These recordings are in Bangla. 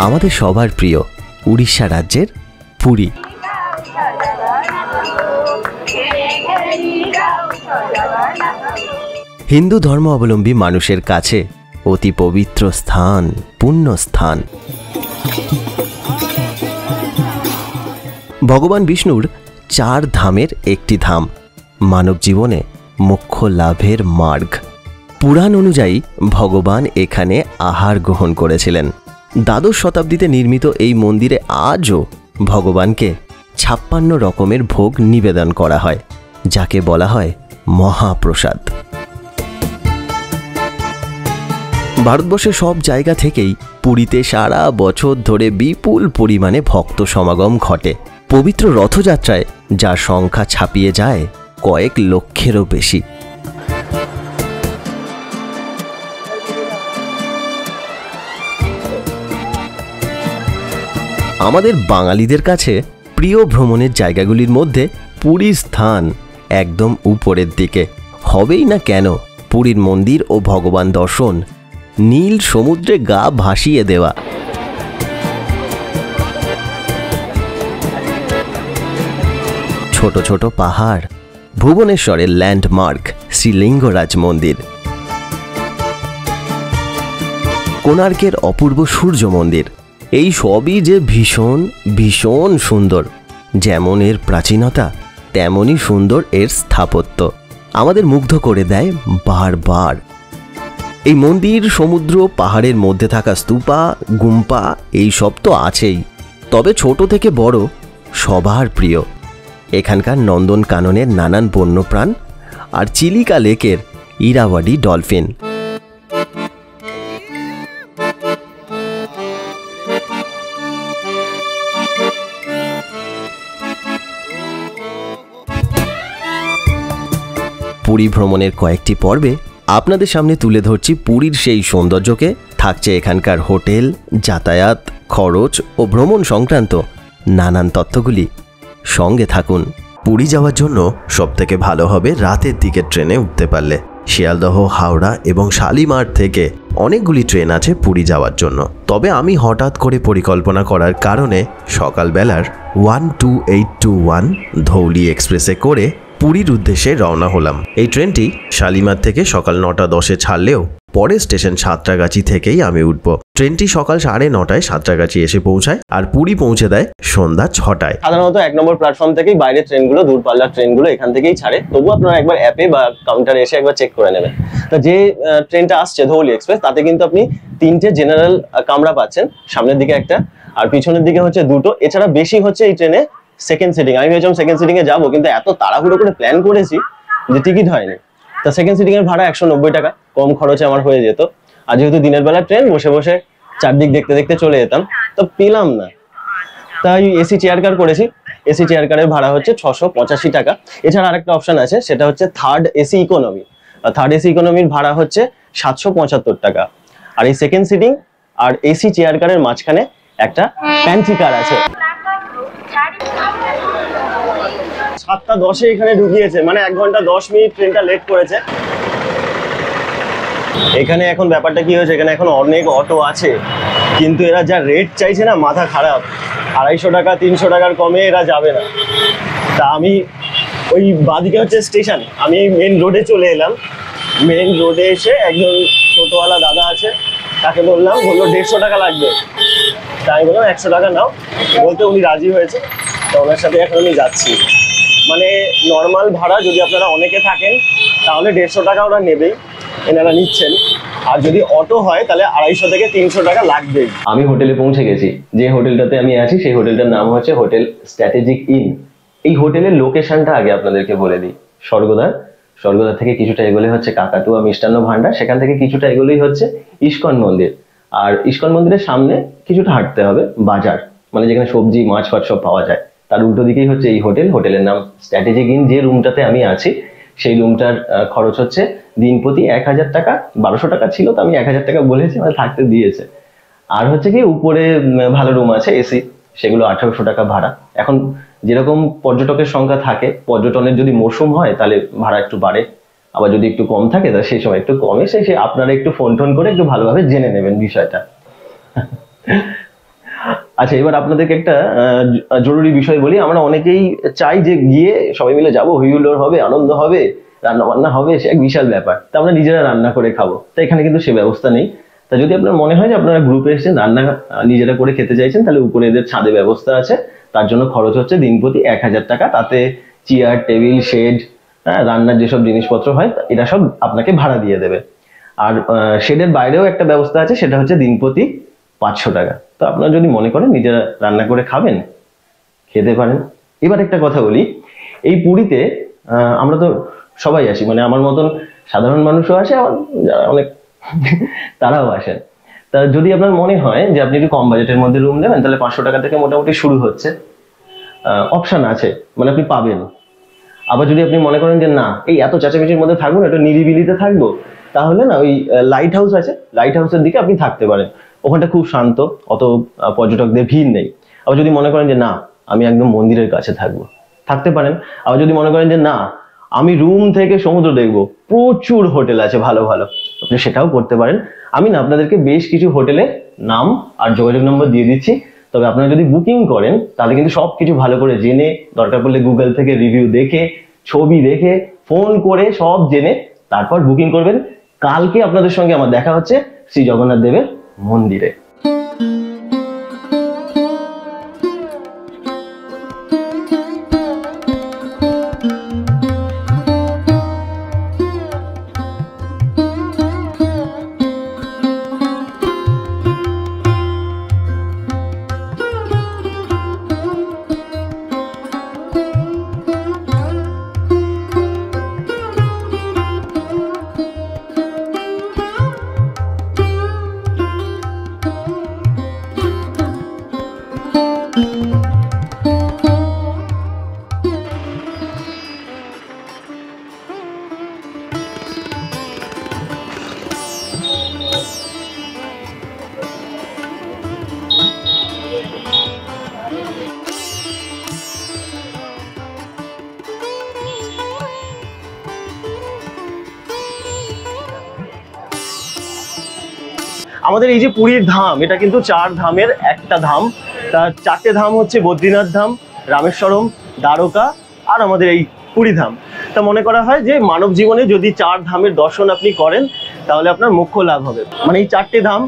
আমাদের সবার প্রিয় উড়িষ্যা রাজ্যের পুরী। হিন্দু ধর্ম অবলম্বী মানুষের কাছে অতি পবিত্র স্থান, পুণ্য স্থান। ভগবান বিষ্ণুর 4 ধামের একটি ধাম, মানব জীবনে মোক্ষ লাভের মার্গ। পুরাণ অনুযায়ী ভগবান এখানে আহার গ্রহণ করেছিলেন। দ্বাদশ শতাব্দীতে নির্মিত এই মন্দিরে আজও ভগবানকে 56 রকমের ভোগ নিবেদন করা হয়, যাকে বলা হয় মহাপ্রসাদ। ভারতবর্ষের সব জায়গা থেকেই পুরীতে সারা বছর ধরে বিপুল পরিমাণে ভক্ত সমাগম ঘটে। পবিত্র রথযাত্রায় যার সংখ্যা ছাপিয়ে যায় কয়েক লক্ষেরও বেশি। আমাদের বাঙালিদের কাছে প্রিয় ভ্রমণের জায়গাগুলির মধ্যে পুরীর স্থান একদম উপরের দিকে। হবেই না কেন, পুরীর মন্দির ও ভগবান দর্শন নীল সমুদ্রে গা ভাসিয়ে দেওয়া। ছোট ছোট পাহাড়, ভুবনেশ্বরের ল্যান্ডমার্ক শ্রীলিঙ্গরাজ মন্দির, কোণার্কের অপূর্ব সূর্য মন্দির, এই সবই যে ভীষণ ভীষণ সুন্দর। যেমন এর প্রাচীনতা, তেমনই সুন্দর এর স্থাপত্য, আমাদের মুগ্ধ করে দেয় বারবার। এই মন্দির, সমুদ্র, পাহাড়ের মধ্যে থাকা স্তূপা, গুম্পা এই সব তো আছেই, তবে ছোট থেকে বড় সবার প্রিয় এখানকার নন্দনকাননের নানান বন্যপ্রাণ আর চিলিকা লেকের ইরাওয়াডি ডলফিন। পুরী ভ্রমণের কয়েকটি পর্বে আপনাদের সামনে তুলে ধরছি পুরীর সেই সৌন্দর্যকে। থাকছে এখানকার হোটেল, যাতায়াত, খরচ ও ভ্রমণ সংক্রান্ত নানান তথ্যগুলি। সঙ্গে থাকুন। পুরী যাওয়ার জন্য সবথেকে ভালো হবে রাতের দিকে ট্রেনে উঠতে পারলে। শিয়ালদহ, হাওড়া এবং শালিমার থেকে অনেকগুলি ট্রেন আছে পুরী যাওয়ার জন্য। তবে আমি হঠাৎ করে পরিকল্পনা করার কারণে সকালবেলার 12821 ধৌলি এক্সপ্রেসে করে পুরীর উদ্দেশ্যে রওনা হলাম। এই ট্রেনটি শালিমার থেকে সকাল 9:10-এ ছাড়লেও পরে স্টেশন সাঁতরাগাছি থেকেই আমি উঠব। ট্রেনটি সকাল 9:30টায় সাঁতরাগাছি এসে পৌঁছায় আর পুরী পৌঁছে দেয় সন্ধ্যা 6টায়। সাধারণত 1 নম্বর প্ল্যাটফর্ম থেকেই বাইরের ট্রেনগুলো, দূরপাল্লার ট্রেনগুলো এখান থেকেই ছাড়ে। তবু আপনারা একবার অ্যাপে বা কাউন্টারে এসে একবার চেক করে নেবেন। তো যে ট্রেনটা আসছে ধৌলি এক্সপ্রেস, তাতে কিন্তু আপনি 3টে জেনারেল কামরা পাচ্ছেন, সামনের দিকে একটা আর পিছনের দিকে হচ্ছে 2টো। এছাড়া বেশি হচ্ছে এই ট্রেনে সেকেন্ড সিটিং। আমি ভেবেছিলাম সেকেন্ড সিটিং এ যাবো, কিন্তু এত তাড়াহুড়ো করে প্ল্যান করেছি যে টিকিট হয়নি। তা সেকেন্ড সিটিং এর ভাড়া 190 টাকা, কম খরচে আমার হয়ে যেত। আর যেহেতু দিনের বেলা ট্রেন, বসে বসে চারদিক দেখতে দেখতে চলে যেতাম, তো পেলাম না। তাই এসি চেয়ার কার করেছি। এসি চেয়ার কারের ভাড়া হচ্ছে 685 টাকা। এছাড়া আরেকটা অপশন আছে, সেটা হচ্ছে third AC economy. Third AC ইকোনমির ভাড়া হচ্ছে 775 টাকা। আর এই সেকেন্ড সিটিং আর এসি চেয়ার কারের মাঝখানে একটা প্যান্ট্রি কার আছে। 7:10-এ এখানে ঢুকিয়েছে, মানে 1 ঘন্টা 10 মিনিট ট্রেনটা লেট করেছে। এখানে এখন ব্যাপারটা কি হয়েছে, এখানে এখন অনেক অটো আছে, কিন্তু এরা যা রেট চাইছে না, মাথা খারাপ। 250 টাকা 300 টাকার কমে এরা যাবে না। তা আমি ওই বাদিকে হচ্ছে স্টেশন, আমি মেন রোডে চলে এলাম। মেন রোডে এসে একজন টোটোওয়ালা দাদা আছে, তাকে বললাম, বললো 150 টাকা লাগবে। তা আমি বললাম 100 টাকা নাও, বলতে উনি রাজি হয়েছে। তো ওনার সাথে এখন আমি যাচ্ছি। মানে নর্মাল ভাড়া যদি আপনারা অনেকে থাকেন তাহলে 150 টাকা ওরা নেবেই, এনারা নিচ্ছেন। আর যদি অটো হয় তাহলে 250 থেকে 300 টাকা লাগবেই। আমি হোটেলে পৌঁছে গেছি। যে হোটেলটাতে আমি আছি সেই হোটেলটার নাম হচ্ছে হোটেল স্ট্র্যাটেজিক ইন। এই হোটেলের লোকেশনটা আগে আপনাদেরকে বলে দিই। স্বর্গদ্বার থেকে কিছুটা এগোলে হচ্ছে কাকাতুয়া মিষ্টান্ন ভান্ডার, সেখান থেকে কিছুটা এগোলেই হচ্ছে ইস্কন মন্দির। আর ইস্কন মন্দিরের সামনে কিছুটা হাঁটতে হবে বাজার, মানে যেখানে সবজি, মাছ ফাছ সব পাওয়া যায়। তার উল্টো দিকেই হচ্ছে এই হোটেল। হোটেলের নাম স্ট্র্যাটেজিক ইন। যে রুমটাতে আমি আছি সেই রুমটার খরচ হচ্ছে দিন প্রতি 1000 টাকা। 1200 টাকা ছিল, তো আমি 1000 টাকা বলেছি, মানে থাকতে দিয়েছে। আর হচ্ছে কি উপরে ভালো রুম আছে এসি, সেগুলো 1800 টাকা ভাড়া। এখন যেরকম পর্যটকের সংখ্যা থাকে, পর্যটনের যদি মরশুম হয় তাহলে ভাড়া একটু বাড়ে, আবার যদি একটু কম থাকে তাহলে সেই সময় একটু কমে। সে আপনারা একটু ফোন টোন করে একটু ভালোভাবে জেনে নেবেন বিষয়টা। আচ্ছা, এবার আপনাদেরকে একটা জরুরি বিষয় বলি। আমরা অনেকেই চাই যে গিয়ে সবাই মিলে যাবো, হইহুল্লোড় হবে, আনন্দ হবে, রান্না বান্না হবে, সে এক বিশাল ব্যাপার, তা আমরা নিজেরা রান্না করে খাবো। তা এখানে কিন্তু সে ব্যবস্থা নেই। তা যদি আপনার মনে হয় যে আপনারা গ্রুপে এসেছেন, রান্না নিজেরা করে খেতে চাইছেন, তাহলে উপরে এদের ছাদে ব্যবস্থা আছে। তার জন্য খরচ হচ্ছে দিন প্রতি 1000 টাকা। তাতে চেয়ার, টেবিল, শেড, রান্নার যেসব জিনিসপত্র হয় এটা সব আপনাকে ভাড়া দিয়ে দেবে। আর শেডের বাইরেও একটা ব্যবস্থা আছে, সেটা হচ্ছে দিন প্রতি 500 টাকা। তো আপনারা যদি মনে করেন নিজেরা রান্না করে খাবেন, খেতে পারেন। এবার একটা কথা বলি, এই পুরীতে আমরা তো সবাই আসি, মানে আমার মতন সাধারণ মানুষও আসে, আবার যারা অনেক তারাও আসেন। তা যদি আপনার মনে হয় যে আপনি একটু কম বাজেটের মধ্যে রুম নেবেন, তাহলে 500 টাকা থেকে মোটামুটি শুরু হচ্ছে, অপশন আছে, মানে আপনি পাবেন। আবার যদি আপনি মনে করেন যে না, এই এত চেঁচামেচির মধ্যে থাকবো না, একটু নিরিবিলিতে থাকবো, তাহলে না ওই লাইট হাউস আছে, লাইট হাউসের দিকে আপনি থাকতে পারেন। ওখানটা খুব শান্ত, অত পর্যটকদের ভিড় নেই। আবার যদি মনে করেন যে না, আমি একদম মন্দিরের কাছে থাকবো, থাকতে পারেন। আবার যদি মনে করেন যে না, আমি রুম থেকে সমুদ্র দেখবো, প্রচুর হোটেল আছে ভালো ভালো, আপনি সেটাও করতে পারেন। আমি না আপনাদেরকে বেশ কিছু হোটেলের নাম আর যোগাযোগ নম্বর দিয়ে দিচ্ছি। তবে আপনারা যদি বুকিং করেন, তাহলে কিন্তু সবকিছু ভালো করে জেনে, দরকার পড়লে গুগল থেকে রিভিউ দেখে, ছবি দেখে, ফোন করে সব জেনে তারপর বুকিং করবেন। কালকে আপনাদের সঙ্গে আমার দেখা হচ্ছে শ্রী জগন্নাথ দেবের মন্দিরে। আমাদের এই যে পুরীর ধাম, এটা কিন্তু 4 ধামের একটা ধাম। তার 4টে ধাম হচ্ছে বদ্রীনাথ ধাম, রামেশ্বরম, দ্বারকা আর আমাদের এই পুরী ধাম। তা মনে করা হয় যে মানব জীবনে যদি 4 ধামের দর্শন আপনি করেন, তাহলে আপনার মোক্ষ লাভ হবে। মানে এই 4টে ধাম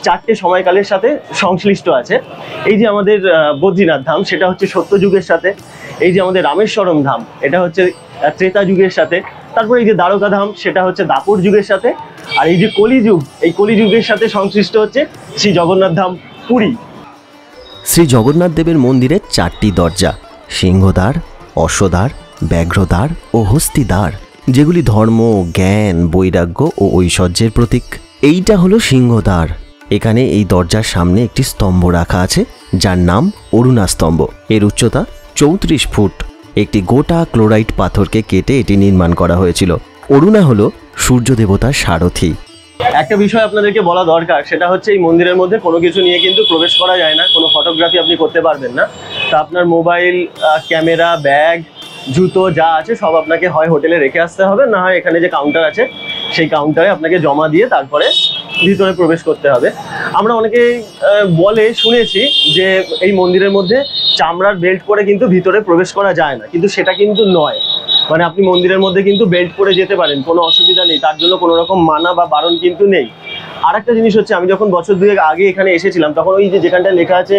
4টে সময়কালের সাথে সংশ্লিষ্ট আছে। এই যে আমাদের বদ্রীনাথ ধাম, সেটা হচ্ছে সত্যযুগের সাথে। এই যে আমাদের রামেশ্বরম ধাম, এটা হচ্ছে ত্রেতা যুগের সাথে। তারপরে এই যে দ্বারকা ধাম, সেটা হচ্ছে দাপর যুগের সাথে। আর এই যে কলিযুগ, এই কলিযুগের সাথে সংশ্লিষ্ট হচ্ছে শ্রী জগন্নাথ ধাম পুরী। শ্রী জগন্নাথ দেবের মন্দিরে 4টি দরজা, সিংহদ্বার, অশ্বদ্বার, ব্যাঘ্রদ্বার ও হস্তিদ্বার, যেগুলি ধর্ম, জ্ঞান, বৈরাগ্য ও ঐশ্বর্যের প্রতীক। এইটা হলো সিংহদ্বার। এখানে এই দরজার সামনে একটি স্তম্ভ রাখা আছে, যার নাম অরুণা স্তম্ভ। এর উচ্চতা 34 ফুট। একটি গোটা ক্লোরাইট পাথরকে কেটে এটি নির্মাণ করা হয়েছিল। অরুণা হলো সূর্য দেবতার সারথি। একটা বিষয় আপনাদেরকে বলা দরকার, সেটা হচ্ছে এই মন্দিরের মধ্যে কোনো কিছু নিয়ে কিন্তু প্রবেশ করা যায় না, কোনো ফটোগ্রাফি আপনি করতে পারবেন না। তা আপনার মোবাইল, ক্যামেরা, ব্যাগ, জুতো যা আছে সব আপনাকে হয় হোটেলে রেখে আসতে হবে, না হয় এখানে যে কাউন্টার আছে সেই কাউন্টারে আপনাকে জমা দিয়ে তারপরে ভিতরে প্রবেশ করতে হবে। আমরা অনেকেই বলে শুনেছি যে এই মন্দিরের মধ্যে চামড়ার বেল্ট পরে কিন্তু ভিতরে প্রবেশ করা যায় না, কিন্তু সেটা কিন্তু নয়। মানে আপনি মন্দিরের মধ্যে কিন্তু বেল্ট পরে যেতে পারেন, কোনো অসুবিধা নেই, তার জন্য কোনো রকম মানা বা বারণ কিন্তু নেই। আর একটা জিনিস হচ্ছে, আমি যখন বছর 2 আগে এখানে এসেছিলাম, তখন ওই যে যেখানটায় লেখা আছে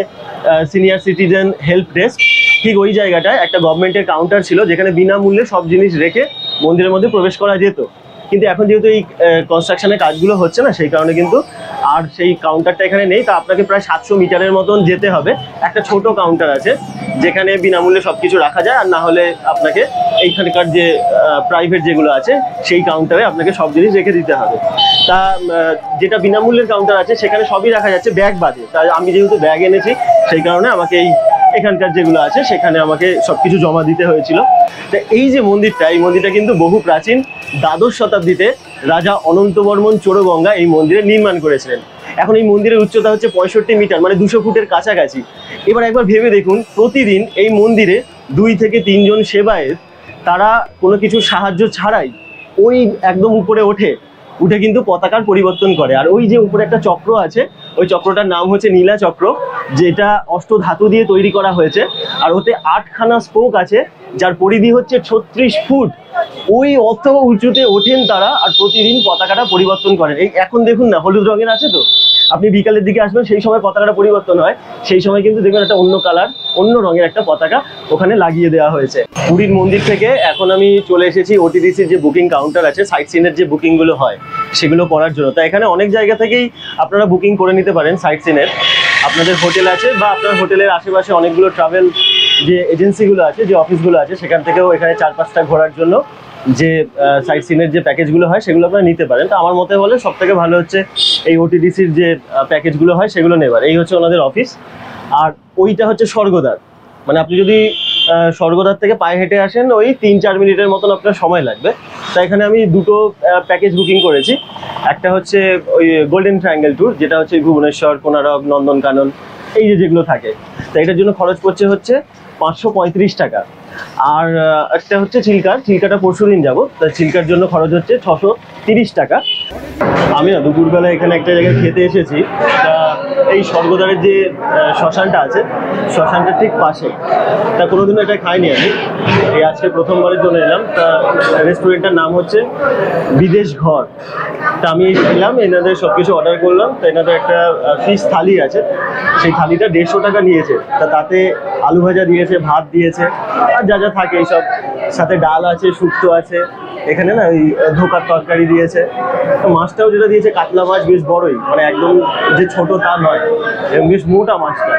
সিনিয়র সিটিজেন হেল্প ডেস্ক, ঠিক ওই জায়গাটায় একটা গভর্নমেন্টের কাউন্টার ছিল, যেখানে বিনামূল্যে সব জিনিস রেখে মন্দিরের মধ্যে প্রবেশ করা যেত। কিন্তু এখন যেহেতু এই কনস্ট্রাকশনের কাজগুলো হচ্ছে না, সেই কারণে কিন্তু আর সেই কাউন্টারটা এখানে নেই। তা আপনাকে প্রায় 700 মিটারের মতন যেতে হবে। একটা ছোট কাউন্টার আছে যেখানে বিনামূল্যে সবকিছু রাখা যায়, আর না হলে আপনাকে এইখানকার যে প্রাইভেট যেগুলো আছে সেই কাউন্টারে আপনাকে সব জিনিস রেখে দিতে হবে। তা যেটা বিনামূল্যের কাউন্টার আছে সেখানে সবই রাখা যাচ্ছে, ব্যাগ বাদে। তাই আমি যেহেতু ব্যাগ এনেছি, সেই কারণে আমাকে এখানকার যেগুলো আছে সেখানে আমাকে সবকিছু জমা দিতে হয়েছিল। তো এই যে মন্দিরটা, এই মন্দিরটা কিন্তু বহু প্রাচীন। দ্বাদশ শতাব্দীতে রাজা অনন্তবর্মন চোরগঙ্গা এই মন্দিরে নির্মাণ করেছিলেন। এখন এই মন্দিরের উচ্চতা হচ্ছে 65 মিটার, মানে 200 ফুটের কাছাকাছি। এবার একবার ভেবে দেখুন, প্রতিদিন এই মন্দিরে 2 থেকে 3 জন সেবায়েত, তারা কোনো কিছু সাহায্য ছাড়াই ওই একদম উপরে ওঠে, উঠে কিন্তু পতাকার পরিবর্তন করে। আর ওই যে উপরে একটা চক্র আছে, ওই চক্রটার নাম হচ্ছে নীলা চক্র, যেটা অষ্ট ধাতু দিয়ে তৈরি করা হয়েছে। আর ওতে 8খানা স্পোক আছে, যার পরিধি হচ্ছে 36 ফুট। ওই অত উঁচুতে ওঠেন তারা, আর প্রতিদিন পতাকাটা পরিবর্তন করেন। এই এখন দেখুন না, হলুদ রঙের আছে তো, আপনি বিকালের দিকে আসবেন, সেই সময় পতাকাটা পরিবর্তন হয়, সেই সময় কিন্তু দেখবেন একটা অন্য কালার, অন্য রঙের একটা পতাকা ওখানে লাগিয়ে দেওয়া হয়েছে। পুরীর মন্দির থেকে এখন আমি চলে এসেছি ওটিডিসির যে বুকিং কাউন্টার আছে, সাইট সিনের যে বুকিংগুলো হয় সেগুলো করার জন্য। তা এখানে অনেক জায়গা থেকেই আপনারা বুকিং করে নিতে পারেন সাইট সিনের। আপনাদের হোটেল আছে বা আপনার হোটেলের আশেপাশে অনেকগুলো ট্রাভেল যে এজেন্সিগুলো আছে, যে অফিসগুলো আছে, সেখান থেকেও এখানে 4-5টা ঘোরার জন্য যে সাইট সিনের যে প্যাকেজগুলো হয় সেগুলো আপনারা নিতে পারেন। তো আমার মতে বলে সব থেকে ভালো হচ্ছে এই ওটিডিসির যে প্যাকেজগুলো হয় সেগুলো নেবার। এই হচ্ছে ওনাদের অফিস, আর ওইটা হচ্ছে স্বর্গদ্বার। মানে আপনি যদি স্বর্গদ্বার থেকে পায়ে হেঁটে আসেন, ওই 3-4 মিনিটের মতন আপনার সময় লাগবে। তাই এখানে আমি দুটো প্যাকেজ বুকিং করেছি। একটা হচ্ছে ওই গোল্ডেন ট্রায়াঙ্গেল ট্যুর, যেটা হচ্ছে ভুবনেশ্বর, কোনারক, নন্দনকানন, এই যেগুলো থাকে। তো এটার জন্য খরচ পড়ছে হচ্ছে 535 টাকা। আর একটা হচ্ছে চিল্কাটা পরশুদিন যাবো, তা চিল্কার জন্য খরচ হচ্ছে 630 টাকা। আমি না দুপুরবেলা এখানে একটা জায়গায় খেতে এসেছি। তা এই স্বর্গদ্বারের যে শ্মশানটা আছে, শ্মশানটার ঠিক পাশে। তা কোনোদিনও এটা খাইনি আমি, এই আজকে প্রথমবারের জন্য এলাম। তা রেস্টুরেন্টটার নাম হচ্ছে বিদেশ ঘর। তা আমি এলাম, এনাদের সব কিছু অর্ডার করলাম। তো এনাদের একটা ফিশ থালি আছে, সেই থালিটা 150 টাকা নিয়েছে। তা তাতে আলু ভাজা দিয়েছে, ভাত দিয়েছে, আর যা যা থাকে এইসব, সাথে ডাল আছে, শুক্তো আছে। এখানে না ওই ধোকার তরকারি দিয়েছে। তো মাছটাও যেটা দিয়েছে কাতলা মাছ, বেশ বড়ই, মানে একদম যে ছোট তা নয়, এবং বেশ মোটা মাছটা।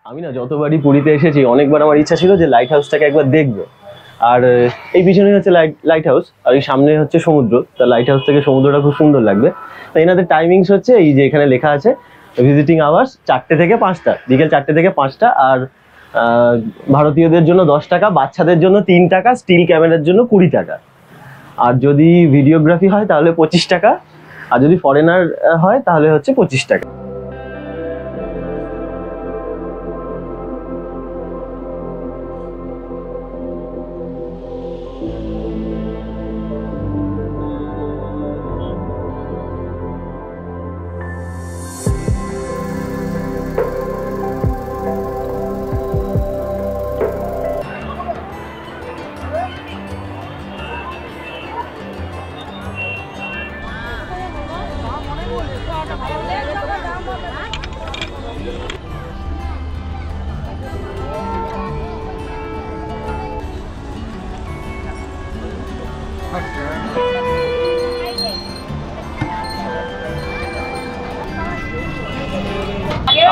আমি না যতবারই পুরীতে এসেছি, অনেকবার আমার ইচ্ছা ছিল যে লাইট হাউসটাকে একবার দেখবো। আর এই পিছনে হচ্ছে লাইট হাউস, আর এই সামনে হচ্ছে সমুদ্র। তা লাইট হাউস থেকে সমুদ্রটা খুব সুন্দর লাগবে। তো এনাদের টাইমিংস হচ্ছে এই যে এখানে লেখা আছে, ভিজিটিং আওয়ার্স 4টে থেকে 5টা, বিকেল 4টে থেকে 5টা। আর ভারতীয়দের জন্য 10 টাকা, বাচ্চাদের জন্য 3 টাকা, স্টিল ক্যামেরার জন্য 20 টাকা। আর যদি ভিডিওগ্রাফি হয় তাহলে 25 টাকা, আর যদি ফরেনার হয় তাহলে হচ্ছে 25 টাকা।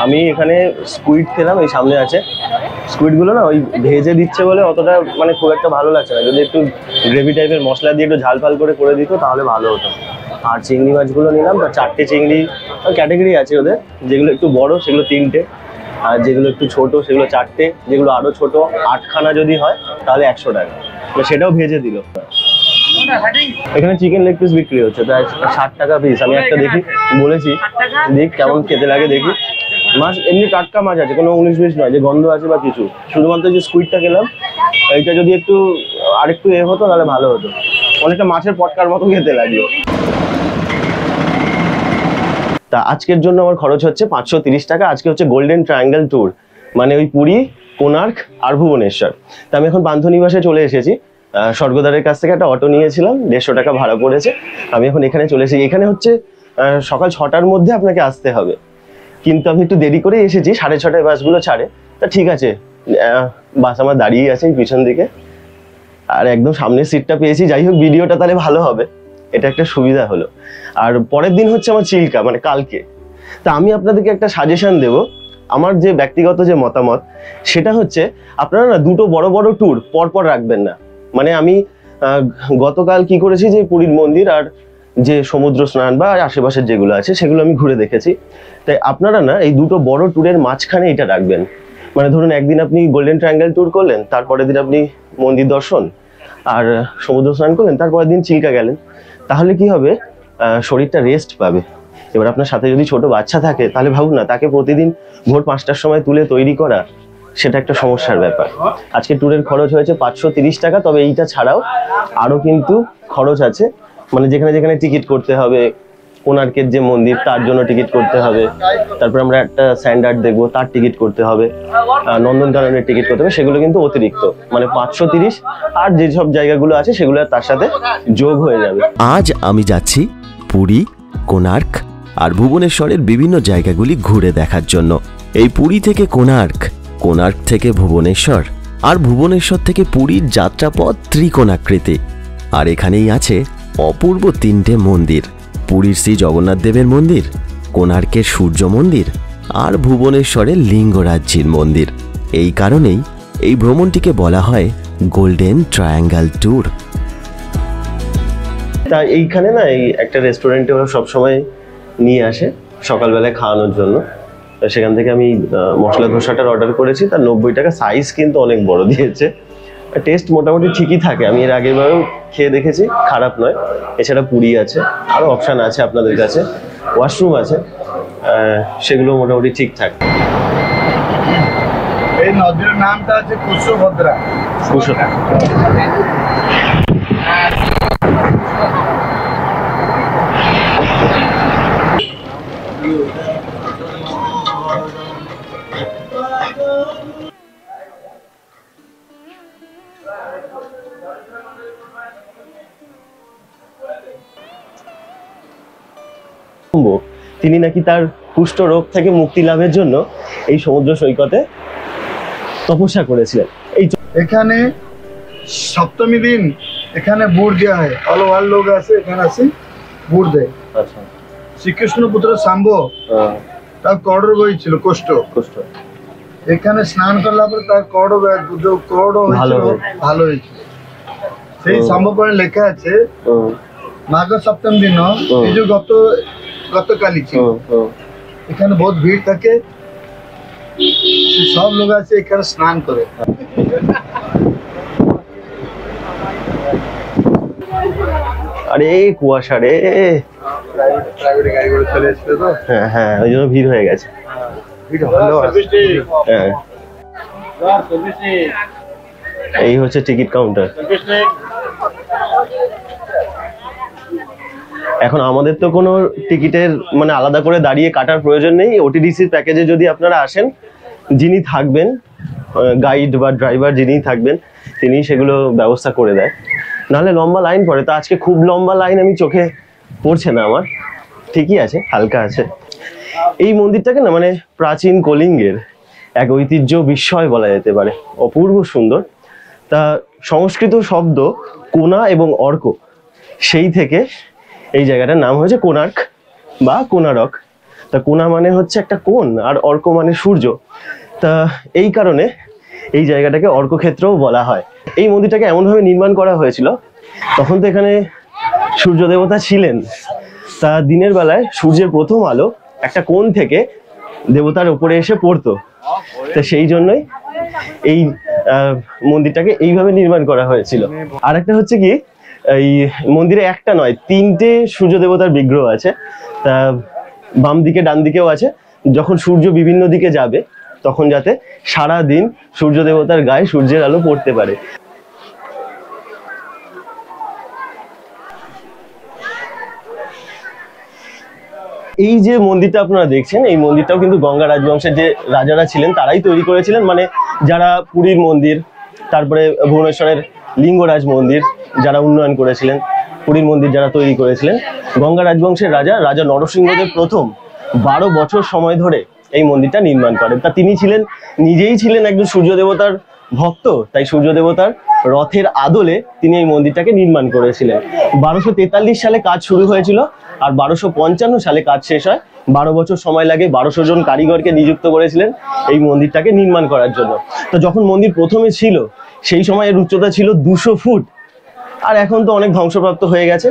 আমি এখানে স্কুইড খেলাম, এই সামনে আছে। স্কুইডগুলো না ওই ভেজে দিচ্ছে বলে অতটা মানে খুব একটা ভালো লাগছে না। যদি একটু গ্রেভি টাইপের মশলা দিয়ে একটু ঝাল ফাল করে দিত তাহলে ভালো হতো। আর চিংড়ি মাছগুলো নিলাম, তা 4টে চিংড়ি ক্যাটাগরি আছে ওদের। যেগুলো একটু বড় সেগুলো 3টে, আর যেগুলো একটু ছোট সেগুলো 4টে, যেগুলো আরও ছোট 8খানা যদি হয় তাহলে 100 টাকা। তো সেটাও ভেজে দিল। এখানে চিকেন লেগ পিস বিক্রি হচ্ছে, তাই 60 টাকা পিস। আমি একটা দেখি, বলেছি দেখ কেমন খেতে লাগে দেখি। মাছ এমনি টাটকা মাছ আছে, কোনো 19-20 নয় যে গন্ধ আছে বা কিছু। শুধুমাত্র যে স্কুইডটা খেলাম, এইটা যদি একটু আরেকটু হতো তাহলে ভালো হতো। অনেকটা মাছের পটকার মতো খেতে লাগলো। তা আজকের জন্য আমার খরচ হচ্ছে 530 টাকা। আজকে হচ্ছে গোল্ডেন ট্রায়াঙ্গেল ট্যুর, মানে ওই পুরী, কোণার্ক আর ভুবনেশ্বর। তা আমি এখন পান্থনিবাসে চলে এসেছি। স্বর্গদ্বারের কাছ থেকে একটা অটো নিয়েছিলাম, 150 টাকা ভাড়া পড়েছে। আমি এখন এখানে চলে এসেছি। এখানে হচ্ছে সকাল 6টার মধ্যে আপনাকে আসতে হবে, কিন্তু আমি একটু দেরি করে এসেছি, 6:30টায় বাসগুলো ছাড়ে। তা ঠিক আছে, বাস আমার দাঁড়িয়ে আছে পিছন দিকে, আর একদম সামনের সিটটা পেয়েছি। যাই হোক, ভিডিওটা তাহলে ভালো হবে। এটা একটা সুবিধা হলো। আর পরের দিন হচ্ছে আমার চিল্কা, মানে কালকে। তা আমি আপনাদেরকে একটা সাজেশন দেব, আমার যে ব্যক্তিগত যে মতামত সেটা হচ্ছে আপনারা না দুটো বড় বড় ট্যুর পরপর রাখবেন না। মানে আমি গতকাল কি করেছি যে পুরীর মন্দির আর যে সমুদ্র স্নান বা আশেপাশের যেগুলো আছে সেগুলো আমি ঘুরে দেখেছি। তাই আপনারা না এই দুটো বড় ট্যুরের মাঝখানে এটা রাখবেন। মানে ধরুন একদিন আপনি গোল্ডেন ট্রায়াঙ্গেল ট্যুর করলেন, তারপরের দিন আপনি মন্দির দর্শন আর সমুদ্র স্নান করলেন, তারপরের দিন চিল্কা গেলেন। তাহলে কি হবে, শরীরটা রেস্ট পাবে। এবার আপনার সাথে যদি ছোট বাচ্চা থাকে তাহলে ভাবুন না, তাকে প্রতিদিন ভোর 5টার সময় তুলে তৈরি করা, সেটা একটা সমস্যার ব্যাপার। আজকে ট্যুরের খরচ হয়েছে 530 টাকা। তবে এইটা ছাড়াও আরো কিন্তু খরচ আছে, মানে যেখানে যেখানে টিকিট করতে হবে, কোণার্কের যে মন্দির তার জন্য টিকিট করতে হবে, তারপর আমরা একটা স্যান্ডার্ড দেখবো তার টিকিট করতে হবে, নন্দনকাননের টিকিট করতে হবে, সেগুলো কিন্তু অতিরিক্ত, মানে 530। আর যেসব জায়গাগুলো আছে সেগুলো তার সাথে যোগ হয়ে যাবে। আজ আমি যাচ্ছি পুরী, কোণার্ক আর ভুবনেশ্বরের বিভিন্ন জায়গাগুলি ঘুরে দেখার জন্য। এই পুরী থেকে কোণার্ক, কোণার্ক থেকে ভুবনেশ্বর আর ভুবনেশ্বর থেকে পুরীর যাত্রাপথ ত্রিকোণাকৃতি। আর এখানেই আছে অপূর্ব 3টে মন্দির, পুরীর শ্রী জগন্নাথ দেবের মন্দির, কোণার্কের সূর্য মন্দির আর ভুবনেশ্বরের লিঙ্গরাজ্যের মন্দির। এই কারণেই এই ভ্রমণটিকে বলা হয় গোল্ডেন ট্রায়াঙ্গেল ট্যুর। তা এইখানে না এই একটা রেস্টুরেন্টে ওরা সবসময় নিয়ে আসে সকালবেলায় খাওয়ানোর জন্য। সেখান থেকে আমি মশলা ধোসাটার অর্ডার করেছি, তার 90 টাকা। সাইজ কিন্তু অনেক বড় দিয়েছে। টেস্ট মোটামুটি ঠিকই থাকে, আমি এর আগের বারেও খেয়ে দেখেছি, খারাপ নয়। এছাড়া পুরি আছে, আরও অপশান আছে আপনাদের কাছে, ওয়াশরুম আছে, সেগুলো মোটামুটি ঠিকঠাক। এই নদীর নামটা আছে কুশভদ্রা। তিনি নাকি তার কুষ্ঠ রোগ থেকে মুক্তি লাভের জন্য এই সমুদ্র সৈকতে তপস্যা করেছিলেন। এখানে সপ্তমী দিন এখানে বুড় দেওয়া হয়, ভালো ভালো লোক আছে এখানে আসে বুড় দেয়। আচ্ছা, শ্রীকৃষ্ণ পুত্র শাম্ভ তার কড় রোগ হয়েছিল, কষ্ট। এখানে স্নান করলা পরে তার কড় ভালো হয়েছিল। সেই শাম্ভ পরে লেখা আছে মাঘ সপ্তম দিন, এই যে গতকালই ছিল, এখানে বহুত ভিড় থাকে, সব লোক আছে এখানে স্নান করে। আরে কুয়াশা রে, প্রাইভেট গাড়ি করে চলে এসেছিল তো, হ্যাঁ ওই জন্য ভিড় হয়ে গেছে। এই হচ্ছে টিকিট কাউন্টার। এখন আমাদের তো কোনো টিকিটের মানে আলাদা করে দাঁড়িয়ে কাটার প্রয়োজন নেই। ওটিডিসির প্যাকেজে যদি আপনারা আসেন, যিনি থাকবেন, গাইড বা ড্রাইভার যিনি থাকবেন, তিনি সেগুলো ব্যবস্থা করে দেয়। নাহলে লম্বা লাইন পড়ে। তো আজকে খুব লম্বা লাইন আমি চোখে পড়ছে না আমার, ঠিকই আছে, হালকা আছে। এই মন্দিরটাকে না মানে প্রাচীন কলিঙ্গের এক ঐতিহ্য বিস্ময় বলা যেতে পারে, অপূর্ব সুন্দর। তা সংস্কৃত শব্দ কোনা এবং অর্ক, সেই থেকে এই জায়গাটার নাম হয়েছে কোণার্ক বা কোণারক। তা কোনা মানে হচ্ছে একটা কোণ, আর অর্ক মানে সূর্য। তা এই কারণে এই জায়গাটাকে অর্কক্ষেত্রও বলা হয়। এই মন্দিরটাকে এমনভাবে নির্মাণ করা হয়েছিল, তখন তো এখানে সূর্য দেবতা ছিলেন। তা দিনের বেলায় সূর্যের প্রথম আলো একটা কোণ থেকে দেবতার উপরে এসে পড়তো। তা সেই জন্যই এই মন্দিরটাকে এইভাবে নির্মাণ করা হয়েছিল। আর একটা হচ্ছে কি, এই মন্দিরে একটা নয়, 3টে সূর্য দেবতার বিগ্রহ আছে। তা বাম দিকে ডান দিকেও আছে। যখন সূর্য বিভিন্ন দিকে যাবে তখন যাতে সারা দিন সূর্য দেবতার গায়ে সূর্যের আলো পড়তে পারে। এই যে মন্দিরটা আপনারা দেখছেন, এই মন্দিরটাও কিন্তু গঙ্গা রাজবংশের যে রাজারা ছিলেন তারাই তৈরি করেছিলেন। মানে যারা পুরীর মন্দির, তারপরে ভুবনেশ্বরের লিঙ্গরাজ মন্দির যারা উন্নয়ন করেছিলেন, পুরীর মন্দির যারা তৈরি করেছিলেন, গঙ্গা রাজবংশের রাজা নরসিংহদেব প্রথম 12 বছর সময় ধরে এই মন্দিরটা নির্মাণ করেন। তা তিনি নিজেই ছিলেন একজন সূর্য দেবতার ভক্ত, তাই সূর্য দেবতার রথের আদলে তিনি এই মন্দিরটাকে নির্মাণ করেছিলেন। 1243 সালে কাজ শুরু হয়েছিল আর 1255 সালে কাজ শেষ হয়। 12 বছর সময় লাগে, 1200 জন কারিগরকে নিযুক্ত করেছিলেন এই মন্দিরটাকে নির্মাণ করার জন্য। তো যখন মন্দির প্রথমে ছিল সেই সময় এর উচ্চতা ছিল 200 ফুট, আর এখন তো অনেক ধ্বংসপ্রাপ্ত হয়ে গেছে,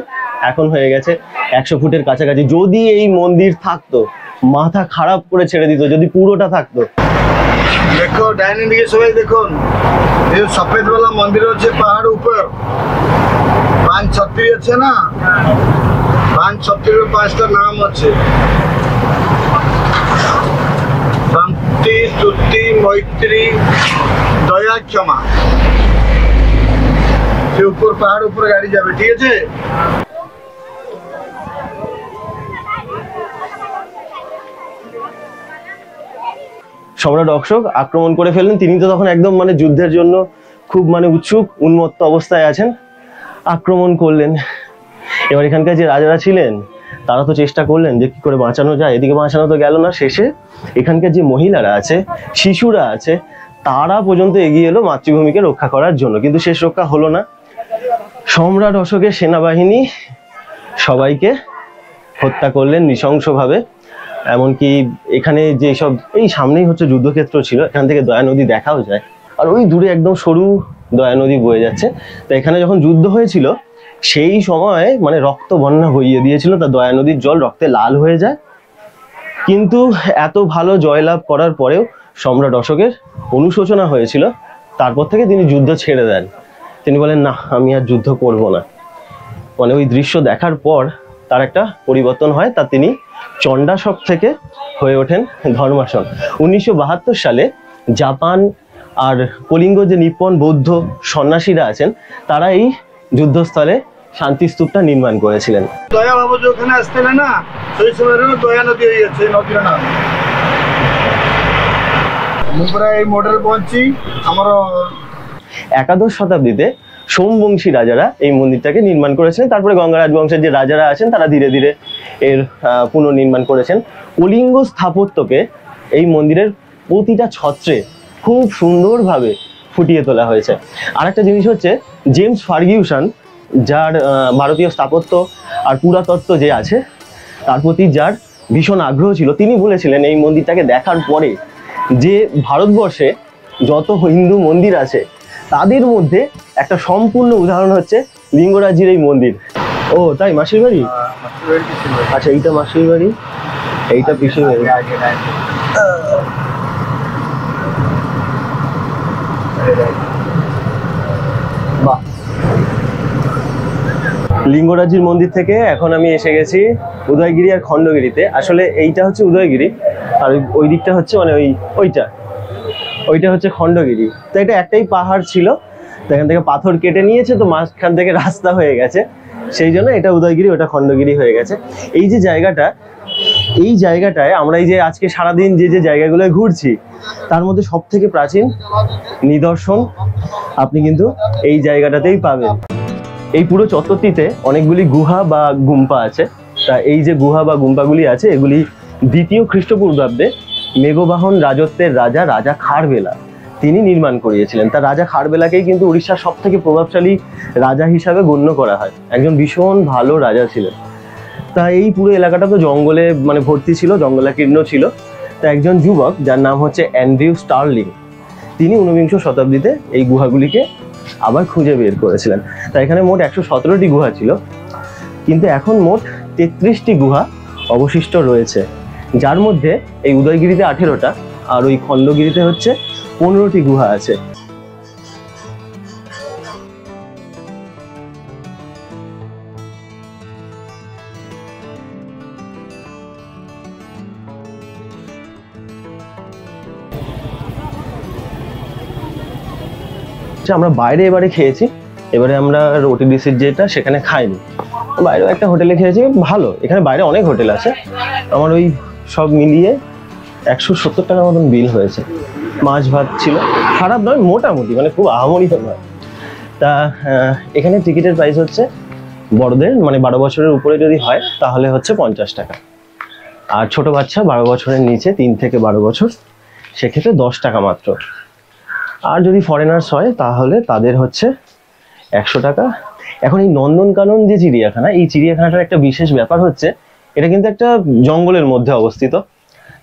এখন হয়ে গেছে 100 ফুটের কাছাকাছি। যদি এই মন্দির থাকতো, মাথা খারাপ করে ছেড়ে দিত যদি পুরোটা থাকতো। দেখো ডাইনিং দিকে সবাই দেখুন, এই সফেদ वाला মন্দির হচ্ছে পাহাড় উপর। 5 আছে না, 5 5টা নাম আছে, শান্তি, স্তুতি, মৈত্রী, দয়া, ক্ষমা। সে উপর পাহাড় উপরে গাড়ি যাবে, ঠিক আছে? সম্রাট অশোক আক্রমণ করে ফেললেন। তিনি তো তখন একদম মানে যুদ্ধের জন্য খুব মানে উৎসুক, উন্মত্ত অবস্থায় আছেন, আক্রমণ করলেন। এবার এখানকার যে রাজারা ছিলেন তারা তো চেষ্টা করলেন যে কি করে বাঁচানো যায়, এদিকে বাঁচানো তো গেল না। শেষে এখানকার যে মহিলারা আছে, শিশুরা আছে, তারা পর্যন্ত এগিয়ে এলো মাতৃভূমিকে রক্ষা করার জন্য, কিন্তু শেষ রক্ষা হলো না। সম্রাট অশোকের সেনাবাহিনী সবাইকে হত্যা করলেন নৃশংসভাবে। এমনকি এখানে যে সব, এই সামনেই হচ্ছে যুদ্ধক্ষেত্র ছিল, এখান থেকে দয়া নদী দেখাও যায়, আর ওই দূরে একদম সরু দয়া নদী বয়ে যাচ্ছে। তো এখানে যখন যুদ্ধ হয়েছিল সেই সময় মানে রক্ত বন্যা বইয়ে দিয়েছিল, তা দয়া নদীর জল রক্তে লাল হয়ে যায়। কিন্তু এত ভালো জয়লাভ করার পরেও সম্রাট অশোকের অনুশোচনা হয়েছিল। তারপর থেকে তিনি যুদ্ধ ছেড়ে দেন। তিনি বলেন, না, আমি আর যুদ্ধ করব না। মানে ওই দৃশ্য দেখার পর তার একটা পরিবর্তন হয়, তা তিনি চণ্ডাশক থেকে হয়ে ওঠেন ধর্মাসন। 1972 সালে জাপান আর কলিঙ্গ যে নিপ্পন বৌদ্ধ সন্ন্যাসীরা আছেন, তারা এই যুদ্ধস্থলে শান্তি স্তূপটা নির্মাণ করেছিলেন। দয়া বাবু যে ওখানে আসতেন না, সেই সময় দয়া নদী হয়ে যাচ্ছে নদীর নাম। আমি প্রায় এই মডেল পৌঁছি আমার। একাদশ শতাব্দীতে সোমবংশী রাজারা এই মন্দিরটাকে নির্মাণ করেছিলেন। তারপরে গঙ্গা রাজবংশের যে রাজারা আছেন তারা ধীরে ধীরে এর পুনর্নির্মাণ করেছেন। কলিঙ্গ স্থাপত্যকে এই মন্দিরের প্রতিটা ছত্রে খুব সুন্দরভাবে ফুটিয়ে তোলা হয়েছে। আরেকটা জিনিস হচ্ছে, জেমস ফার্গিউসন, যার ভারতীয় স্থাপত্য আর পুরাতত্ত্ব যে আছে তার প্রতি যার ভীষণ আগ্রহ ছিল, তিনি বলেছিলেন এই মন্দিরটাকে দেখার পরে যে ভারতবর্ষে যত হিন্দু মন্দির আছে তাদের মধ্যে একটা সম্পূর্ণ উদাহরণ হচ্ছে লিঙ্গরাজির এই মন্দির। ও তাই, মাসির বাড়ি? আচ্ছা, এইটা মাসির বাড়ি, এইটা পিসির বাড়ি। বাহ। লিঙ্গরাজির মন্দির থেকে এখন আমি এসে গেছি উদয়গিরি আর খণ্ডগিরিতে। আসলে এইটা হচ্ছে উদয়গিরি আর ওই দিকটা হচ্ছে মানে ওইটা হচ্ছে খণ্ডগিরি। তো এটা একটাই পাহাড় ছিল, তো এখান থেকে পাথর কেটে নিয়েছে, তো মাঝখান থেকে রাস্তা হয়ে গেছে, সেই জন্য এটা উদয়গিরি, ওটা খণ্ডগিরি হয়ে গেছে। এই যে জায়গাটা, এই জায়গাটায় আমরা এই যে আজকে সারাদিন যে যে জায়গাগুলোয় ঘুরছি তার মধ্যে সব থেকে প্রাচীন নিদর্শন আপনি কিন্তু এই জায়গাটাতেই পাবেন। এই পুরো চত্বরটিতে অনেকগুলি গুহা বা গুম্পা আছে। তা এই যে গুহা বা গুম্পাগুলি আছে, এগুলি দ্বিতীয় খ্রিস্টপূর্বাব্দে মেঘবাহন রাজত্বের রাজা খারবেলা তিনি নির্মাণ করিয়েছিলেন। তা রাজা খারবেলাকেই কিন্তু উড়িষ্যার সব থেকে প্রভাবশালী রাজা হিসাবে গণ্য করা হয়। একজন ভীষণ ভালো রাজা ছিলেন। তা এই পুরো এলাকাটা তো জঙ্গলে মানে ভর্তি ছিল, জঙ্গলাকীর্ণ ছিল। তা একজন যুবক যার নাম হচ্ছে অ্যান্ড্রিউ স্টার্লিং, তিনি 19বিংশ শতাব্দীতে এই গুহাগুলিকে আবার খুঁজে বের করেছিলেন। তা এখানে মোট 117টি গুহা ছিল, কিন্তু এখন মোট 33টি গুহা অবশিষ্ট রয়েছে, যার মধ্যে এই উদয়গিরিতে 18টা আর ওই খণ্ডগিরিতে হচ্ছে 15টি গুহা আছে। আমরা বাইরে এবারে খেয়েছি, এবারে আমরা ওটিডিসির যেটা সেখানে খাইনি, বাইরেও একটা হোটেলে খেয়েছি, ভালো। এখানে বাইরে অনেক হোটেল আছে, আমার ওই সব মিলিয়ে 170 টাকার মতন বিল হয়েছে। মাছ ভাত ছিল, খারাপ নয়, মোটামুটি, মানে খুব আহামরি তো নয়। তা এখানে টিকিটের প্রাইস হচ্ছে বড়দের মানে 12 বছরের উপরে যদি হয় তাহলে হচ্ছে 50 টাকা, আর ছোট বাচ্চা 12 বছরের নিচে 3 থেকে 12 বছর সেক্ষেত্রে 10 টাকা মাত্র। আর যদি ফরেনার্স হয় তাহলে তাদের হচ্ছে 100 টাকা। এখন এই নন্দনকানন যে চিড়িয়াখানা, এই চিড়িয়াখানাটার একটা বিশেষ ব্যাপার হচ্ছে এটা কিন্তু একটা জঙ্গলের মধ্যে অবস্থিত।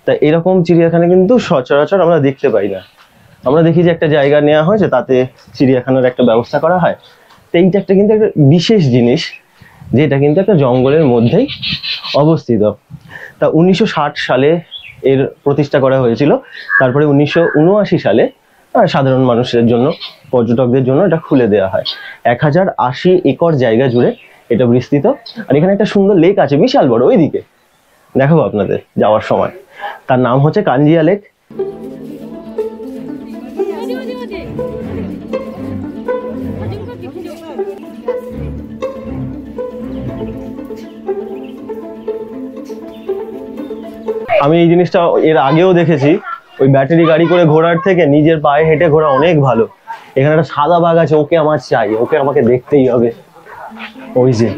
তা এরকম চিড়িয়াখানা কিন্তু সচরাচর আমরা দেখতে পাই না। আমরা দেখি যে একটা জায়গা নেওয়া হয়েছে, তাতে চিড়িয়াখানার একটা ব্যবস্থা করা হয়। তো এইটা একটা কিন্তু একটা বিশেষ জিনিস, যেটা কিন্তু একটা জঙ্গলের মধ্যেই অবস্থিত। তা 1960 সালে এর প্রতিষ্ঠা করা হয়েছিল। তারপরে 1979 সালে সাধারণ মানুষের জন্য, পর্যটকদের জন্য এটা খুলে দেওয়া হয়। 1080 একর জায়গা জুড়ে এটা বিস্তৃত। আর এখানে একটা সুন্দর লেক আছে, বিশাল বড়, ওইদিকে দেখাবো আপনাদের যাওয়ার সময়। তার নাম হচ্ছে কাঞ্জিয়া লেক। আমি এই জিনিসটা এর আগেও দেখেছি, ওই ব্যাটারি গাড়ি করে ঘোরার থেকে নিজের পায়ে হেঁটে ঘোরা অনেক ভালো। এখানে একটা সাদা বাঘ আছে, ওকে আমার চাই, ওকে আমাকে দেখতেই হবে। ওই যে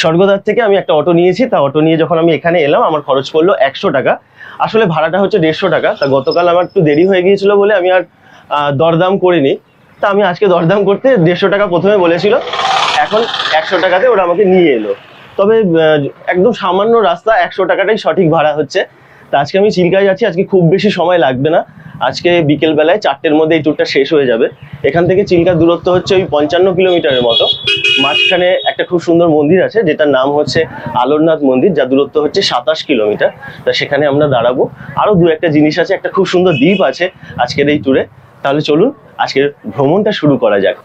স্বর্গদ্বার থেকে আমি একটা অটো নিয়েছি। তা অটো নিয়ে যখন আমি এখানে এলাম, আমার খরচ পড়লো 100 টাকা। আসলে ভাড়াটা হচ্ছে 150 টাকা। তা গতকাল আমার একটু দেরি হয়ে গিয়েছিল বলে আমি আর দরদাম করিনি। তা আমি আজকে দরদাম করতে 150 টাকা প্রথমে বলেছিল, এখন 100 টাকাতে ওরা আমাকে নিয়ে এলো। তবে একদম সামান্য রাস্তা, 100 টাকাটাই সঠিক ভাড়া হচ্ছে। তা আজকে আমি চিল্কায় যাচ্ছি, আজকে খুব বেশি সময় লাগবে না। আজকে বিকেল বেলায় 4টের মধ্যে এই ট্যুরটা শেষ হয়ে যাবে। এখান থেকে চিল্কার দূরত্ব হচ্ছে ওই 55 কিলোমিটারের মতো। মাঝখানে একটা খুব সুন্দর মন্দির আছে, যেটার নাম হচ্ছে আলোরনাথ মন্দির, যার দূরত্ব হচ্ছে 27 কিলোমিটার। তা সেখানে আমরা দাঁড়াবো। আরো দু একটা জিনিস আছে, একটা খুব সুন্দর দ্বীপ আছে আজকের এই ট্যুরে। তাহলে চলুন আজকের ভ্রমণটা শুরু করা যাক।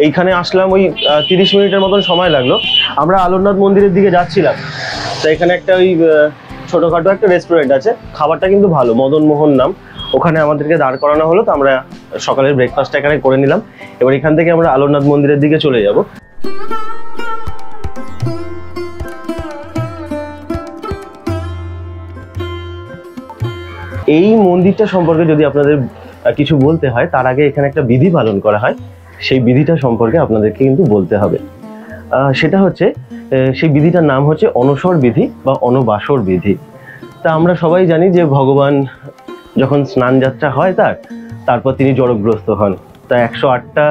এইখানে আসলাম, ওই 30 মিনিটের মতন সময় লাগলো। আমরা আলোরনাথ মন্দিরের দিকে যাচ্ছিলাম। তো এখানে একটা ওই ছোটখাটো একটা রেস্টুরেন্ট আছে, খাবারটা কিন্তু ভালো, মদন মোহন নাম। ওখানে আমাদেরকে দাঁড় করানো হলো। তো আমরা সকালের ব্রেকফাস্টটা এখানে করে নিলাম। এবার এখান থেকে আমরা আলোরনাথ মন্দিরের দিকে চলে যাব। এই মন্দিরটা সম্পর্কে যদি আপনাদের কিছু বলতে হয়, তার আগে এখানে একটা বিধি পালন করা হয়। সেই বিধিটা সম্পর্কে আপনাদেরকে কিন্তু বলতে হবে। সেটা হচ্ছে, সেই বিধিটার নাম হচ্ছে অনসর বিধি বা অনবাসর বিধি। তা আমরা সবাই জানি যে ভগবান যখন স্নান যাত্রা হয় তারপর তিনি জড়গ্রস্ত হন। তা 108টা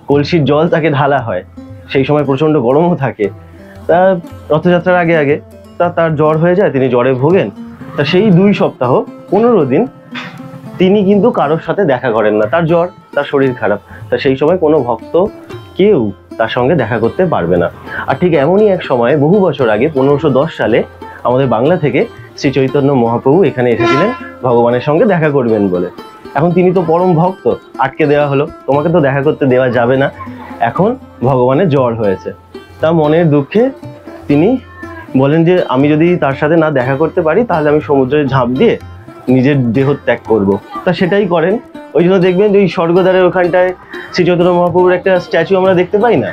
কলসির জল তাকে ঢালা হয়। সেই সময় প্রচণ্ড গরমও থাকে। তা রথযাত্রার আগে আগে তার জ্বর হয়ে যায়, তিনি জ্বরে ভোগেন। তা সেই 2 সপ্তাহ 15 দিন তিনি কিন্তু কারোর সাথে দেখা করেন না। তার জ্বর, তার শরীর খারাপ। তা সেই সময় কোনো ভক্ত কেউ তার সঙ্গে দেখা করতে পারবে না। আর ঠিক এমনই এক সময়, বহু বছর আগে 1510 সালে আমাদের বাংলা থেকে শ্রী চৈতন্য মহাপ্রভু এখানে এসেছিলেন ভগবানের সঙ্গে দেখা করবেন বলে। এখন তিনি তো পরম ভক্ত, আটকে দেওয়া হলো, তোমাকে তো দেখা করতে দেওয়া যাবে না। এখন ভগবানের জ্বর হয়েছে। তা মনের দুঃখে তিনি বলেন যে আমি যদি তার সাথে না দেখা করতে পারি, তাহলে আমি সমুদ্রে ঝাঁপ দিয়ে নিজের দেহ ত্যাগ করব। তা সেটাই করেন। ওই জন্য দেখবেন যে ওই স্বর্গদ্বারের ওখানটায় শ্রী চৈতন্য মহাপ্রভুর একটা স্ট্যাচু আমরা দেখতে পাই না।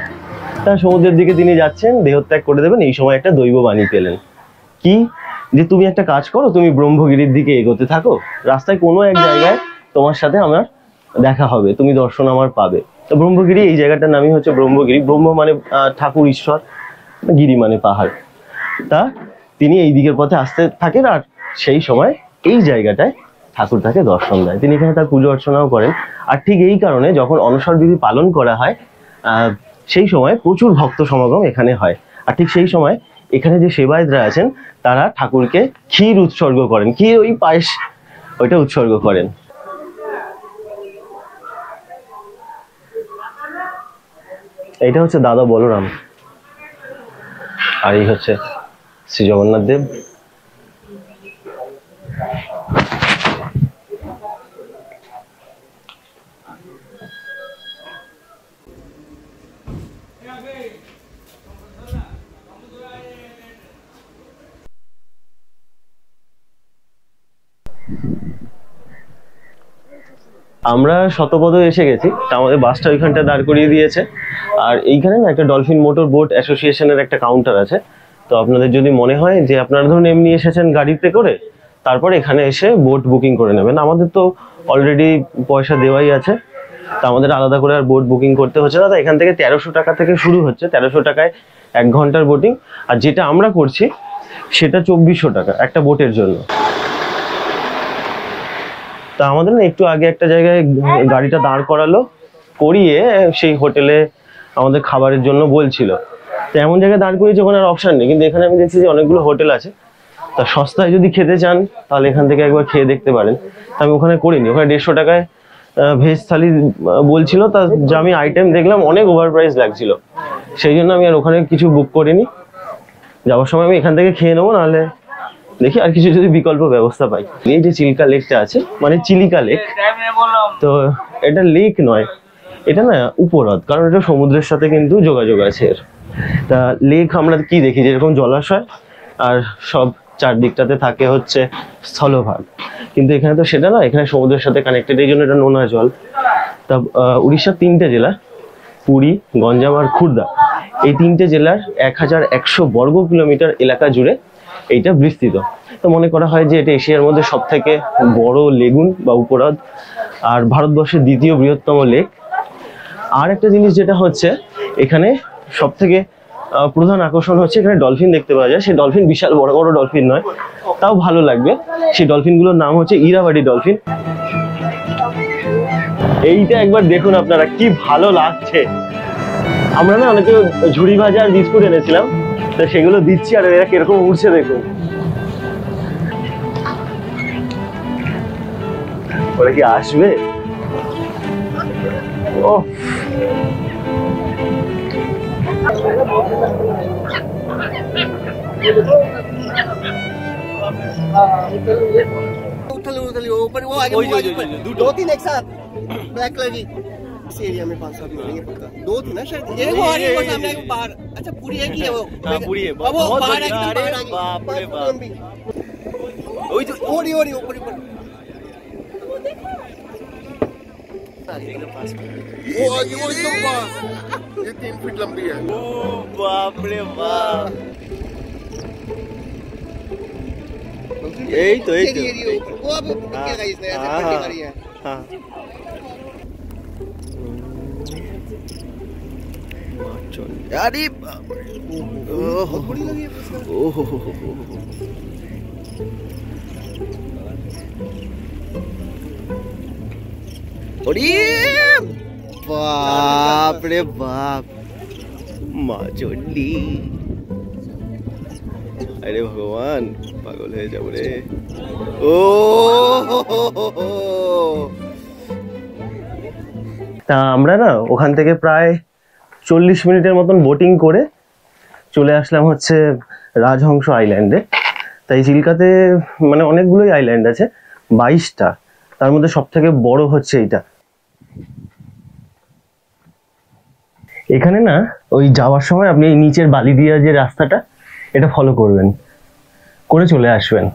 তা সমুদ্রের দিকে তিনি যাচ্ছেন, দেহত্যাগ করে দেবেন। এই সময় একটা দৈব বাণী পেলেন, কি যে তুমি একটা কাজ করো, তুমি ব্রহ্মগিরির দিকে এগোতে থাকো, রাস্তায় কোনো এক জায়গায় তোমার সাথে আমার দেখা হবে, তুমি দর্শন আমার পাবে। তো ব্রহ্মগিরি, এই জায়গাটার নামই হচ্ছে ব্রহ্মগিরি। ব্রহ্ম মানে ঠাকুর, ঈশ্বর, গিরি মানে পাহাড়। তা তিনি এই দিকের পথে আসতে থাকেন, আর সেই সময় এই জায়গাটায় ঠাকুর তাকে দর্শন দেয়। তিনি এখানে তার পুজো অর্চনাও করেন। আর ঠিক এই কারণে যখন অনসর বিধি পালন করা হয়, সেই সময় প্রচুর ভক্ত সমাগম এখানে হয়। আর ঠিক সেই সময় এখানে যে সেবায়েতরা আছেন, তারা ঠাকুরকে ক্ষীর উৎসর্গ করেন। ক্ষীর, ওই পায়েস, ওইটা উৎসর্গ করেন। এইটা হচ্ছে দাদা বলরাম, আর এই হচ্ছে শ্রী জগন্নাথ দেব। আমরা শতপদ এসে গেছি, তা আমাদের বাসটা ওইখানটা দাঁড় করিয়ে দিয়েছে। আর এইখানে না একটা ডলফিন মোটর বোট অ্যাসোসিয়েশনের একটা কাউন্টার আছে। তো আপনাদের যদি মনে হয় যে আপনারা ধরুন এমনি এসেছেন গাড়িতে করে, তারপরে এখানে এসে বোট বুকিং করে নেবেন। আমাদের তো অলরেডি পয়সা দেওয়াই আছে, তা আমাদের আলাদা করে আর বোট বুকিং করতে হচ্ছে না। এখান থেকে 1300 টাকা থেকে শুরু হচ্ছে, 1300 টাকায় 1 ঘন্টার বোটিং। আর যেটা আমরা করছি সেটা 2400 টাকা একটা বোটের জন্য। তা আমাদের না একটু আগে একটা জায়গায় গাড়িটা দাঁড় করালো, করিয়ে সেই হোটেলে আমাদের খাবারের জন্য বলছিল। তো এমন জায়গায় দাঁড় করিয়েছে ওখানে আর অপশান নেই, কিন্তু এখানে আমি দেখছি যে অনেকগুলো হোটেল আছে। তা সস্তায় যদি খেতে চান তাহলে এখান থেকে একবার খেয়ে দেখতে পারেন। আমি ওখানে করিনি, ওখানে 150 টাকায় ভেজ থালি বলছিল। তা যা আমি আইটেম দেখলাম অনেক ওভার প্রাইস লাগছিল, সেই জন্য আমি আর ওখানে কিছু বুক করিনি। যাওয়ার সময় আমি এখান থেকে খেয়ে নেবো, নাহলে দেখি আর কিছু যদি বিকল্প ব্যবস্থা পাই। এই যে চিল্কা লেকটা আছে, মানে চিলিকা লেক, তো এটা লেক নয়, এটা না উপহ্রদ, কারণ এটা সমুদ্রের সাথে কিন্তু যোগাযোগ আছে এর। তা লেক আমরা কি দেখি, যেরকম জলাশয় আর সব চারদিকটাতে থাকে হচ্ছে স্থলভাগ, কিন্তু এখানে তো সেটা না, এখানে সমুদ্রের সাথে কানেক্টেড, এই জন্য এটা নোনা জল। তা উড়িষ্যার 3টে জেলা, পুরী, গঞ্জাম আর খুর্দা, এই 3টে জেলার 1100 বর্গ কিলোমিটার এলাকা জুড়ে এইটা বিস্তৃত। তো মনে করা হয় যে এটা এশিয়ার মধ্যে সব থেকে বড় লেগুন বা উপহ্রদ, আর ভারতবর্ষের 2য় বৃহত্তম লেক। আর একটা জিনিস যেটা হচ্ছে, এখানে সব থেকে প্রধান আকর্ষণ হচ্ছে এখানে ডলফিন দেখতে পাওয়া যায়। সেই ডলফিন বিশাল বড় বড় ডলফিন নয়, তাও ভালো লাগবে। সেই ডলফিনগুলোর নাম হচ্ছে ইরাবাডি ডলফিন। এইটা একবার দেখুন আপনারা, কি ভালো লাগছে। আমরা না অনেকে ঝুড়ি ভাজা আর বিস্কুট এনেছিলাম, তো সেগুলো দিচ্ছি, আর এরা কিরকম উঠছে দেখুন। ওরা কি আসবে? ও उथल ऊपर वो आगे 2-3 एक साथ ब्लैक कलर की इस एरिया में 5-7 मिलेंगे पक्का। 2 थी ना शायद, ये वो आगे ऊपर सामने बाहर। अच्छा पूरी है कि है वो? हां पूरी है, वो बाहर है, बाप रे बाप। ओए जो ओरी ऊपर वो आगे वो एकदम पास, ये 3 फीट लंबी है। ओ बाप रे बाप। यही तो वो अब क्या इसने ऐसे पट्टी करी है। हाँ अरे बहुत बड़ी लगी है। ओहो बाप रे बाप, माचोली। अरे भगवान, पागल হয়ে যাব রে। ও তা আমরা না ওখান থেকে প্রায় 40 মিনিটের মতন বোটিং করে চলে আসলাম হচ্ছে রাজহংস আইল্যান্ডে। তাই চিল্কাতে মানে অনেকগুলোই আইল্যান্ড আছে, 22টা, তার মধ্যে সব থেকে বড় হচ্ছে এইটা। এখানে না ওই যাওয়ার সময় আপনি এই নিচের বালি দিয়া যে রাস্তাটা, এটা ফলো করবেন, করে চলে আসবেন।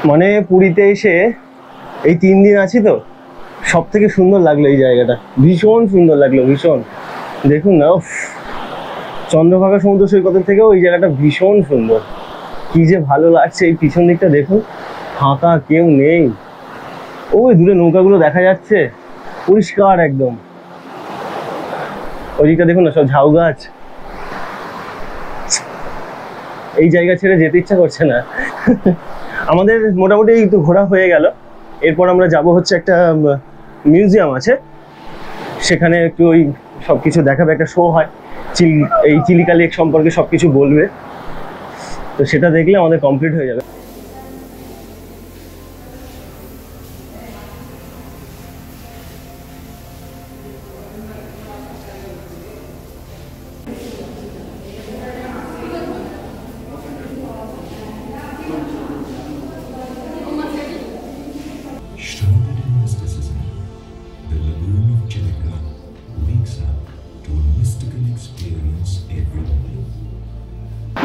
মানে পুরীতে এসে এই 3 দিন আছি তো, সব থেকে সুন্দর লাগলো এই জায়গাটা, ভীষণ সুন্দর লাগলো, ভীষণ। দেখুন না, চন্দ্রভাগা সমুদ্র সৈকতের থেকেও এই জায়গাটা ভীষণ সুন্দর। কি যে ভালো লাগছে। এই পিছন দিকটা দেখুন, ফাঁকা, কেউ নেই। ওই দূরে নৌকাগুলো দেখা যাচ্ছে, পরিষ্কার একদম। ওই দিকটা দেখুন না, সব ঝাউ গাছ। এই জায়গা ছেড়ে যেতে ইচ্ছা করছে না। আমাদের মোটামুটি এই তো ঘোরা হয়ে গেল। এরপর আমরা যাব হচ্ছে একটা মিউজিয়াম আছে, সেখানে একটু ওই সব কিছু দেখাবে, একটা শো হয় এই চিলিকা লেক সম্পর্কে সব কিছু বলবে, তো সেটা দেখলে আমাদের কমপ্লিট হয়ে যাবে। Shrouded in mysticism, the lagoon of Chilika wakes up to a mystical experience every morning.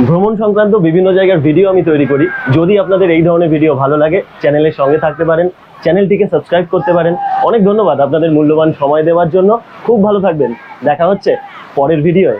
ভ্রমণ সংক্রান্ত বিভিন্ন জায়গার ভিডিও আমি তৈরি করি। যদি আপনাদের এই ধরনের ভিডিও ভালো লাগে, চ্যানেলের সঙ্গে থাকতে পারেন, চ্যানেলটিকে সাবস্ক্রাইব করতে পারেন। অনেক ধন্যবাদ আপনাদের মূল্যবান সময় দেওয়ার জন্য। খুব ভালো থাকবেন, দেখা হচ্ছে পরের ভিডিওয়।